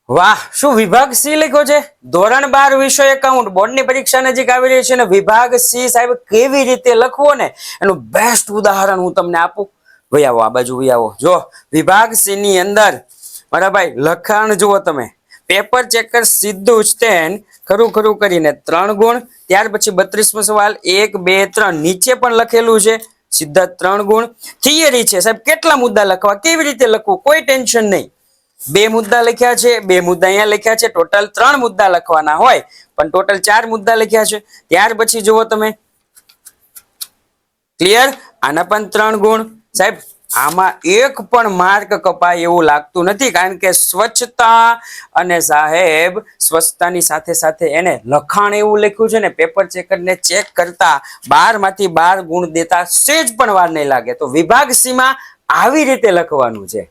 વાહ, શું વિભાગ સી લખ્યો છે? ધોરણ 12 વિષય એકાઉન્ટ, બોર્ડની પરીક્ષા નજીક આવી રહી છે ને વિભાગ સી સાહેબ કેવી રીતે લખવો ને એનું બેસ્ટ ઉદાહરણ હું તમને આપું. ભાઈ આવો, આ બાજુ ભાઈ આવો. જો વિભાગ સી ની અંદર મારા ભાઈ લખાણ જુઓ તમે. પેપર ચેકર સીધું જ તેન ખરું ખરું કરીને 3 ગુણ. ત્યાર પછી 32મો સવાલ 1 2 3 નીચે પણ લખેલું છે સીધા 3 ગુણ. થિયરી છે સાહેબ, કેટલા મુદ્દા લખવા, કેવી રીતે લખવું, કોઈ ટેન્શન નહીં. 2 મુદ્દા લખ્યા છે, 2 મુદ્દા અહીંયા લખ્યા છે, ટોટલ 3 મુદ્દા લખવાના હોય પણ ટોટલ 4 મુદ્દા લખ્યા છે. ત્યાર પછી જુઓ તમે, ક્લિયર, આના પણ 3 ગુણ. સાહેબ આમાં એક પણ માર્ક કપાય એવું લાગતું નથી, કારણ કે સ્વચ્છતા અને સાહેબ સ્વચ્છતાની સાથે સાથે એને લખાણ એવું લખ્યું છે ને, પેપર ચેકરને ચેક કરતા 12 માંથી 12 ગુણ દેતા સેજ પણ વાર નહીં લાગે. તો વિભાગ સી માં આવી રીતે લખવાનું છે.